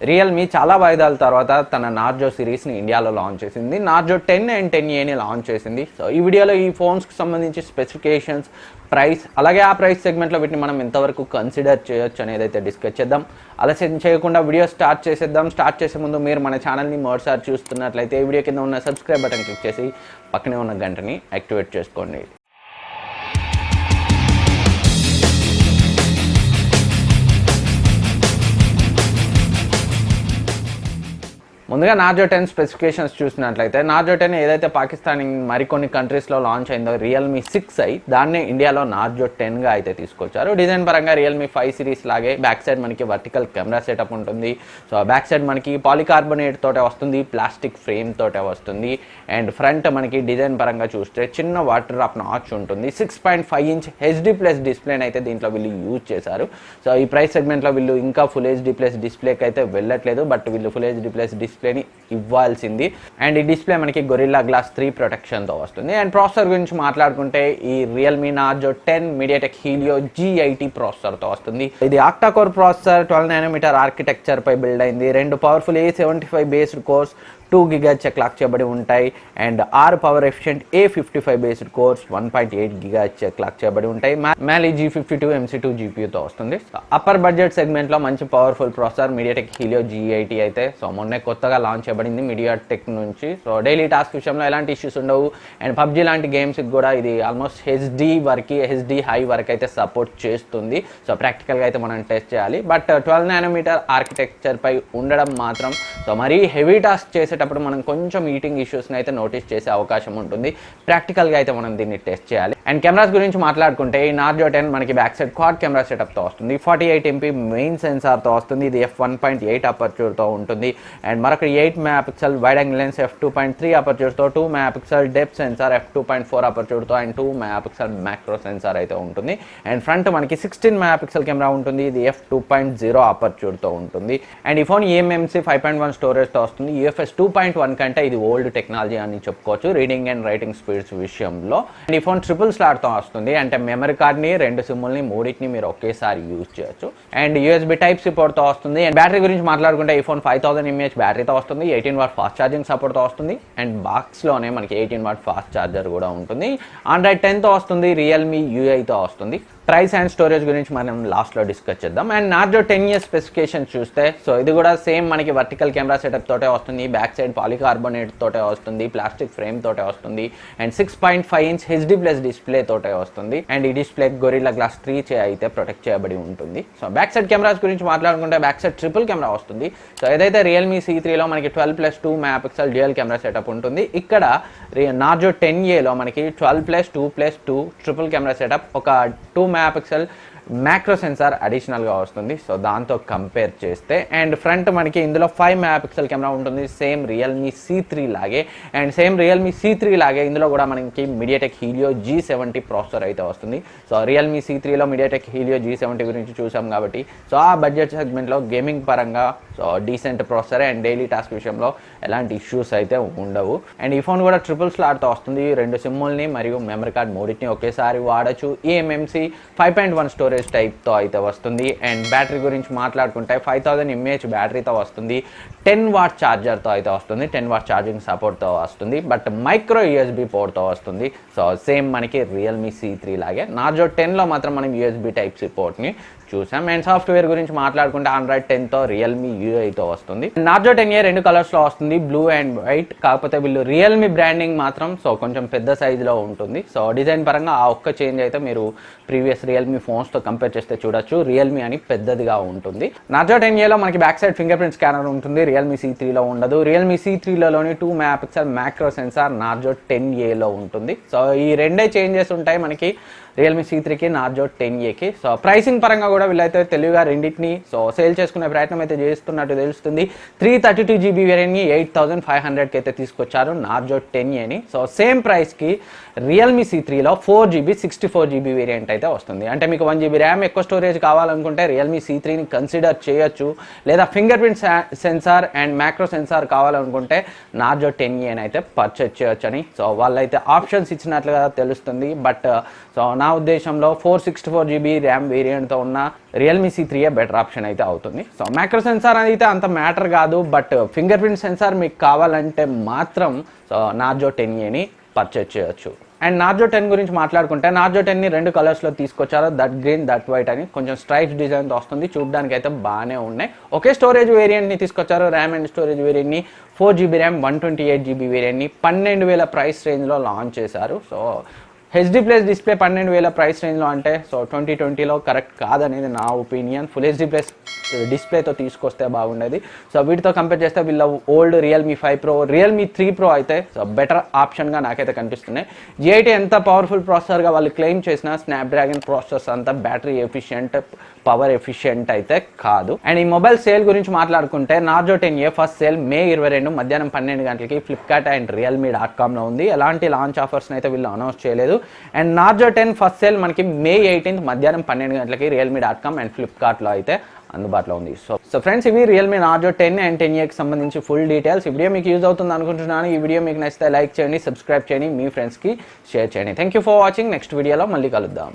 Realme చాలా వాయిదాల తర్వాత తన నార్జో సిరీస్ని ఇండియాలో లాంచ్ చేసింది. నార్జో 10 అండ్ 10Aని లాంచ్ చేసింది. సో ఈ వీడియోలో ఈ ఫోన్స్కి సంబంధించి స్పెసిఫికేషన్స్, ప్రైస్, అలాగే ఆ ప్రైస్ సెగ్మెంట్లో వీటిని మనం ఎంతవరకు కన్సిడర్ చేయొచ్చు అనేది అయితే డిస్కస్ చేద్దాం. ఆలస్యం చేయకుండా వీడియో స్టార్ట్ చేసేద్దాం. స్టార్ట్ చేసే ముందు మీరు మన ఛానల్ని మరోసారి చూస్తున్నట్లయితే ఈ వీడియో కింద ఉన్న సబ్స్క్రైబ్ బటన్ క్లిక్ చేసి పక్కనే ఉన్న గంటని యాక్టివేట్ చేసుకోండి. ముందుగా నార్జో 10 స్పెసిఫికేషన్స్ చూసినట్లయితే నార్జో 10 ఏదైతే పాకిస్తాన్ మరికొన్ని కంట్రీస్లో లాంచ్ అయిందో రియల్మీ 6i దాన్నే ఇండియాలో నార్జో 10గా అయితే తీసుకొచ్చారు. డిజైన్ పరంగా రియల్మీ 5 సిరీస్ లాగే బ్యాక్ సైడ్ మనకి వర్టికల్ కెమెరా సెటప్ ఉంటుంది. సో బ్యాక్ సైడ్ మనకి పాలికార్బోనేట్ తోటే వస్తుంది, ప్లాస్టిక్ ఫ్రేమ్ తోటే వస్తుంది. అండ్ ఫ్రంట్ మనకి డిజైన్ పరంగా చూస్తే చిన్న వాటర్ డ్రాప్ నాచ్ ఉంటుంది. 6.5 ఇంచ్ HD+ డిస్ప్లేని అయితే దీంట్లో వీళ్ళు యూజ్ చేశారు. సో ఈ ప్రైస్ సెగ్మెంట్లో వీళ్ళు ఇంకా ఫుల్ HD+ డిస్ప్లేకి అయితే వెళ్ళట్లేదు, బట్ వీళ్ళు ఫుల్ HD+ డిస్ప్లేని ఇవ్వాల్సింది. అండ్ ఈ డిస్ప్లే మనకి గొరిల్లా గ్లాస్ 3 ప్రొటెక్షన్తో వస్తుంది. అండ్ ప్రాసెసర్ గురించి మాట్లాడుకుంటే ఈ Realme Narzo 10 MediaTek Helio G80 ప్రాసెసర్తో వస్తుంది. ఇది octa core processor 12 nm architecture పై బిల్డ్ అయింది. 2 powerful A75 based cores 2 GHz clock చేయబడి ఉంటాయి. And 6 power efficient A55 based cores 1.8 GHz clock చేయబడి ఉంటాయి. మ్యాలీ G52 MC2 GPUతో వస్తుంది. అప్పర్ బడ్జెట్ సెగ్మెంట్లో మంచి powerful processor MediaTek Helio G80 అయితే సో మొన్నే కొత్తగా లాంచ్ చేయబడింది మీడియాటెక్ నుంచి. సో డైలీ టాస్క్ విషయంలో ఎలాంటి ఇష్యూస్ ఉండవు. అండ్ పబ్జీ లాంటి గేమ్స్కి కూడా ఇది ఆల్మోస్ట్ HD హై వరకు అయితే సపోర్ట్ చేస్తుంది. సో ప్రాక్టికల్గా అయితే మనం టెస్ట్ చేయాలి. బట్ 12 nm ఆర్కిటెక్చర్ పై ఉండడం మాత్రం సో మరీ హెవీ టాస్క్ చేసేటప్పుడు మనం కొంచెం హీటింగ్ ఇష్యూస్ని అయితే నోటీస్ చేసే అవకాశం ఉంటుంది. ప్రాక్టికల్గా అయితే మనం దీన్ని టెస్ట్ చేయాలి. అండ్ కెమెరాస్ గురించి మాట్లాడుకుంటే ఈ నార్జో 10 మనకి బ్యాక్ సైడ్ క్వాడ్ కెమెరా సెటప్తో వస్తుంది. 48 MP మెయిన్ సెన్సార్తో వస్తుంది. ఇది f1.8 అపర్చూర్తో ఉంటుంది. అండ్ మరొక 8 MP wide angle lens f2.3 అపర్చూర్తో, 2 MP డెప్త్ సెన్సార్ f2.4 అపర్చూర్తో అండ్ 2 MP మ్యాక్రో సెన్సార్ అయితే ఉంటుంది. అండ్ ఫ్రంట్ మనకి 16 MP కెమెరా ఉంటుంది. ఇది f2.0 అపర్చూర్తో ఉంటుంది. అండ్ ఈ ఫోన్ eMMC 5.1 స్టోరేజ్తో వస్తుంది. UFS 2.1 కంటే ఇది ఓల్డ్ టెక్నాలజీ అని చెప్పుకోవచ్చు రీడింగ్ అండ్ రైటింగ్ స్పీడ్స్ విషయంలో. అండ్ ఈ ఫోన్ ట్రిపుల్ స్లాట్తో వస్తుంది. అంటే మెమరీ కార్డ్ని 2 సిమ్ముల్ని మూడింటిని మీరు ఒకేసారి యూజ్ చేయొచ్చు. అండ్ USB టైప్ సపోర్ట్తో వస్తుంది. అండ్ బ్యాటరీ గురించి మాట్లాడుకుంటే ఈ ఫోన్ 5000 mAh బ్యాటరీతో వస్తుంది. 18W ఫాస్ట్ ఛార్జింగ్ సపోర్ట్తో వస్తుంది. అండ్ బాక్స్లోనే మనకి 18W ఫాస్ట్ ఛార్జర్ కూడా ఉంటుంది. ఆండ్రాయిడ్ 10తో వస్తుంది. రియల్మీ UIతో వస్తుంది. ప్రైస్ అండ్ స్టోరేజ్ గురించి మనం లాస్ట్లో డిస్కస్ చేద్దాం. అండ్ నార్జో 10A స్పెసిఫికేషన్ చూస్తే సో ఇది కూడా సేమ్ మనకి వర్టికల్ కెమెరా సెటప్ తోటే వస్తుంది. బ్యాక్ సైడ్ పాలికార్బోనేట్ తోటే వస్తుంది, ప్లాస్టిక్ ఫ్రేమ్ తోటే వస్తుంది. అండ్ 6.5 ఇంచ్ HD+ డిస్ప్లే తోటే వస్తుంది. అండ్ ఈ డిస్ప్లే గొరిల్లా గ్లాస్ 3 అయితే ప్రొటెక్ట్ చేయబడి ఉంటుంది. సో బ్యాక్ సైడ్ కెమెరాస్ గురించి మాట్లాడుకుంటే బ్యాక్ సైడ్ ట్రిపుల్ కెమెరా వస్తుంది. సో ఏదైతే రియల్మీ C3లో మనకి 12+2 MP డ్యూయల్ కెమెరా సెటప్ ఉంటుంది, ఇక్కడ నార్జో 10Aలో మనకి 12+2+2 ట్రిపుల్ కెమెరా సెటప్, ఒక 2 MP మ్యాక్రో సెన్సార్ అడిషనల్గా వస్తుంది. సో దాంతో కంపేర్ చేస్తే అండ్ ఫ్రంట్ మనకి ఇందులో 5 MP కెమెరా ఉంటుంది. సేమ్ రియల్మీ C3 లాగే. అండ్ సేమ్ రియల్మీ C3 లాగే ఇందులో కూడా మనకి మీడియాటెక్ హీలియో G70 ప్రాసెసర్ అయితే వస్తుంది. సో రియల్మీ C3లో మీడియాటెక్ హీలియో G70 గురించి చూసాం కాబట్టి సో ఆ బడ్జెట్ సెగ్మెంట్లో గేమింగ్ పరంగా so decent processor and daily task విషయంలో ఎలాంటి ఇష్యూస్ అయితే ఉండవు. అండ్ ఈ ఫోన్ కూడా ట్రిపుల్ స్లాట్తో వస్తుంది. 2 సిమ్ముల్ని మరియు మెమరీ కార్డ్ మూడింటిని ఒకేసారి వాడచ్చు. eMMC 5.1 స్టోరేజ్ టైప్తో అయితే వస్తుంది. అండ్ బ్యాటరీ గురించి మాట్లాడుకుంటే 5000 mAh బ్యాటరీతో వస్తుంది. 10W ఛార్జర్తో అయితే వస్తుంది. 10W ఛార్జింగ్ సపోర్ట్తో వస్తుంది. బట్ మైక్రో USB పోర్ట్తో వస్తుంది. సో సేమ్ మనకి రియల్మీ C3 లాగే. నార్జో 10లో మాత్రం మనం USB టైప్ సి పోర్ట్ని చూసాం. అండ్ సాఫ్ట్వేర్ గురించి మాట్లాడుకుంటే ఆండ్రాయిడ్ 10తో రియల్మీ UIతో వస్తుంది. నార్జో 10A 2 కలర్స్లో వస్తుంది, బ్లూ అండ్ వైట్. కాకపోతే వీళ్ళు రియల్మీ బ్రాండింగ్ మాత్రం సో కొంచెం పెద్ద సైజులో ఉంటుంది. సో డిజైన్ పరంగా ఆ ఒక్క చేంజ్ అయితే మీరు ప్రీవియస్ రియల్మీ ఫోన్స్తో కంపేర్ చేస్తే చూడొచ్చు. రియల్మీ అని పెద్దదిగా ఉంటుంది. నార్జో 10Aలో మనకి back side finger print scanner ఉంటుంది. రియల్మీ C3లో ఉండదు. రియల్మీ C3లోని 2 MP మ్యాక్రో సెన్సార్ నార్జో 10Aలో ఉంటుంది. సో ఈ రెండే చేంజెస్ ఉంటాయి మనకి రియల్మీ C3కి నార్జో 10Aకి. సో ప్రైసింగ్ పరంగా కూడా వీళ్ళైతే తెలివిగా రెండింటిని సో సేల్ చేసుకునే ప్రయత్నం అయితే చేస్తున్నట్టు తెలుస్తుంది. 332GB వేరియంట్ని 8500కి అయితే తీసుకొచ్చారు నార్జో 10Aని. సో సేమ్ ప్రైస్కి రియల్మీ C3లో 4GB 64GB వేరియంట్ అయితే వస్తుంది. అంటే మీకు 1GB ర్యామ్ ఎక్కువ స్టోరేజ్ కావాలనుకుంటే రియల్మీ C3ని కన్సిడర్ చేయొచ్చు. లేదా finger print censor and macro censor కావాలనుకుంటే నార్జో 10A అయితే పర్చేజ్ చేయొచ్చు అని సో వాళ్ళైతే ఆప్షన్స్ ఇచ్చినట్లుగా తెలుస్తుంది. బట్ సో నా ఉద్దేశంలో 464GB ర్యామ్ వేరియంట్తో ఉన్న రియల్మీ C3 బెటర్ ఆప్షన్ అయితే అవుతుంది. సో మైక్రో సెన్సార్ అయితే అంత మ్యాటర్ కాదు, బట్ ఫింగర్ ప్రింట్ సెన్సార్ మీకు కావాలంటే మాత్రం సో నార్జో 10Aని పర్చేజ్ చేయొచ్చు. అండ్ నార్జో 10 గురించి మాట్లాడుకుంటే నార్జో 10ని 2 కలర్స్లో తీసుకొచ్చారు, దట్ గ్రీన్ దట్ వైట్ అని. కొంచెం స్ట్రైప్స్ డిజైన్తో వస్తుంది, చూడడానికి అయితే బాగానే ఉన్నాయి. ఒకే స్టోరేజ్ వేరియంట్ని తీసుకొచ్చారు, ర్యామ్ అండ్ స్టోరేజ్ వేరియంట్ని 4GB ర్యామ్ 128GB వేరియంట్ని 12,000 ప్రైస్ రేంజ్లో లాంచ్ చేశారు. సో HD+ డిస్ప్లే 12,000 ప్రైస్ రేంజ్లో అంటే సో 2020లో కరెక్ట్ కాదనేది నా ఒపీనియన్. ఫుల్ HD+ డిస్ప్లేతో తీసుకొస్తే బాగుండేది. సో వీటితో కంపేర్ చేస్తే వీళ్ళ old Realme 5 Pro, Realme 3 Pro అయితే సో బెటర్ ఆప్షన్గా నాకైతే కనిపిస్తున్నాయి. G8 ఎంత పవర్ఫుల్ ప్రాసెసర్గా వాళ్ళు క్లెయిమ్ చేసినా స్నాప్డ్రాగన్ ప్రాసెసర్స్ అంతా బ్యాటరీ ఎఫిషియంట్, పవర్ ఎఫిషియంట్ అయితే కాదు. అండ్ ఈ మొబైల్ సేల్ గురించి మాట్లాడుకుంటే Narzo 10A first sale May 22 మధ్యాహ్నం 12 గంటలకి ఫ్లిప్కార్ట్ అండ్ realme.comలో ఉంది. ఎలాంటి లాంచ్ ఆఫర్స్ని అయితే వీళ్ళు అనౌన్స్ చేయలేదు. అండ్ నార్జో 10 ఫస్ట్ సేల్ మనకి May 18 మధ్యాహ్నం 12 గంటలకి realme.com అండ్ ఫ్లిప్కార్ట్లో అయితే అందుబాటులో ఉంది. సో ఫ్రెండ్స్, ఇవి రియల్మీ నార్జో 10 అండ్ 10Aకి సంబంధించి ఫుల్ డీటెయిల్స్. ఈ వీడియో మీకు యూజ్ అవుతుంది అనుకుంటున్నాను. ఈ వీడియో మీకు నచ్చితే లైక్ చేయండి, సబ్స్క్రైబ్ చేయండి, మీ ఫ్రెండ్స్కి షేర్ చేయండి. Thank you for watching. Next వీడియోలో మళ్ళీ కలుద్దాం.